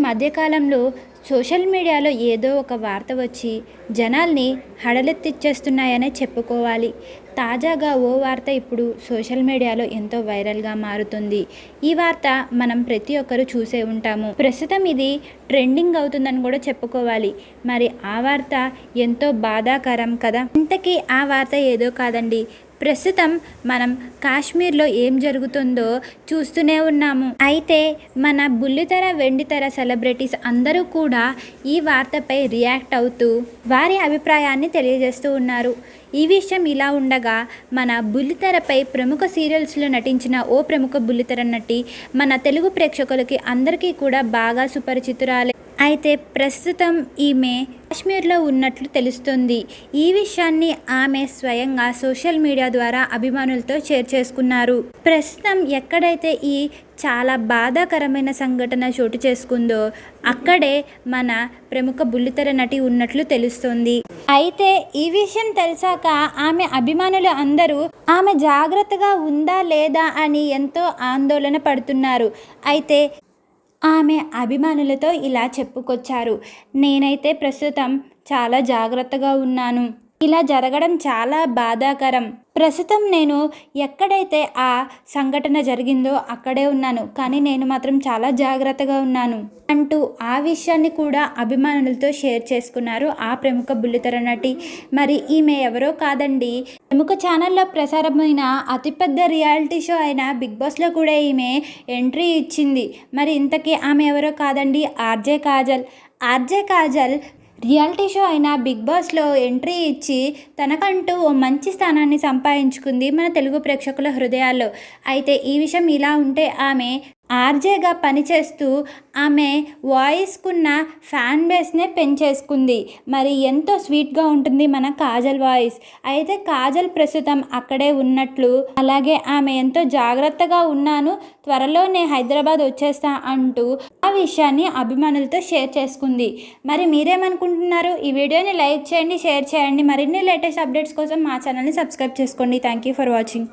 మధ్యకాలంలో సోషల్ మీడియాలో ఏదో ఒక వార్త వచ్చి జనాల్ని హడలెత్తిచ్చేస్తున్నాయనే చెప్పుకోవాలి. తాజాగా ఓ వార్త ఇప్పుడు సోషల్ మీడియాలో ఎంతో వైరల్గా మారుతుంది. ఈ వార్త మనం ప్రతి ఒక్కరూ చూసే ఉంటాము. ప్రస్తుతం ఇది ట్రెండింగ్ అవుతుందని కూడా చెప్పుకోవాలి. మరి ఆ వార్త ఎంతో బాధాకరం కదా. ఇంతకీ ఆ వార్త ఏదో కాదండి, ప్రస్తుతం మనం కాశ్మీర్లో ఏం జరుగుతుందో చూస్తూనే ఉన్నాము. అయితే మన బుల్లితెర వెండితెర సెలబ్రిటీస్ అందరూ కూడా ఈ వార్తపై రియాక్ట్ అవుతూ వారి అభిప్రాయాన్ని తెలియజేస్తూ ఉన్నారు. ఈ విషయం ఇలా ఉండగా, మన బుల్లితెరపై ప్రముఖ సీరియల్స్లో నటించిన ఓ ప్రముఖ బుల్లితెర నటి మన తెలుగు ప్రేక్షకులకి అందరికీ కూడా బాగా సుపరిచితురాలే. అయితే ప్రస్తుతం ఈమె కాశ్మీర్లో ఉన్నట్లు తెలుస్తుంది. ఈ విషయాన్ని ఆమె స్వయంగా సోషల్ మీడియా ద్వారా అభిమానులతో షేర్ చేసుకున్నారు. ప్రస్తుతం ఎక్కడైతే ఈ చాలా బాధాకరమైన సంఘటన చోటు చేసుకుందో అక్కడే మన ప్రముఖ బుల్లితెర నటి ఉన్నట్లు తెలుస్తుంది. అయితే ఈ విషయం తెలిసాక ఆమె అభిమానులు అందరూ ఆమె జాగ్రత్తగా ఉందా లేదా అని ఎంతో ఆందోళన పడుతున్నారు. అయితే ఆమె అభిమానులతో ఇలా చెప్పుకొచ్చారు, నేనైతే ప్రస్తుతం చాలా జాగ్రత్తగా ఉన్నాను. ఇలా జరగడం చాలా బాధాకరం. ప్రస్తుతం నేను ఎక్కడైతే ఆ సంఘటన జరిగిందో అక్కడే ఉన్నాను, కానీ నేను మాత్రం చాలా జాగ్రత్తగా ఉన్నాను అంటూ ఆ విషయాన్ని కూడా అభిమానులతో షేర్ చేసుకున్నారు ఆ ప్రముఖ బుల్లితెర నటి. మరి ఈమె ఎవరో కాదండి, ప్రముఖ ఛానల్లో ప్రసారమైన అతిపెద్ద రియాలిటీ షో అయిన బిగ్ బాస్లో కూడా ఈమె ఎంట్రీ ఇచ్చింది. మరి ఇంతకీ ఆమె ఎవరో కాదండి, ఆర్జే కాజల్ రియాలిటీ షో అయిన బిగ్ బాస్లో ఎంట్రీ ఇచ్చి తనకంటూ ఓ మంచి స్థానాన్ని సంపాదించుకుంది మన తెలుగు ప్రేక్షకుల హృదయాల్లో. అయితే ఈ విషయం ఇలా ఉంటే, ఆమె ఆర్జేగా పనిచేస్తూ ఆమె వాయిస్కున్న ఫ్యాన్ బేస్నే పెంచేసుకుంది. మరి ఎంతో స్వీట్గా ఉంటుంది మన కాజల్ వాయిస్. అయితే కాజల్ ప్రస్తుతం అక్కడే ఉన్నట్లు, అలాగే ఆమె ఎంతో జాగ్రత్తగా ఉన్నాను, త్వరలోనే హైదరాబాద్ వచ్చేస్తా అంటూ ఆ విషయాన్ని అభిమానులతో షేర్ చేసుకుంది. మరి మీరేమనుకుంటున్నారు? ఈ వీడియోని లైక్ చేయండి, షేర్ చేయండి. మరిన్ని లేటెస్ట్ అప్డేట్స్ కోసం మా ఛానల్ని సబ్స్క్రైబ్ చేసుకోండి. Thank you for watching.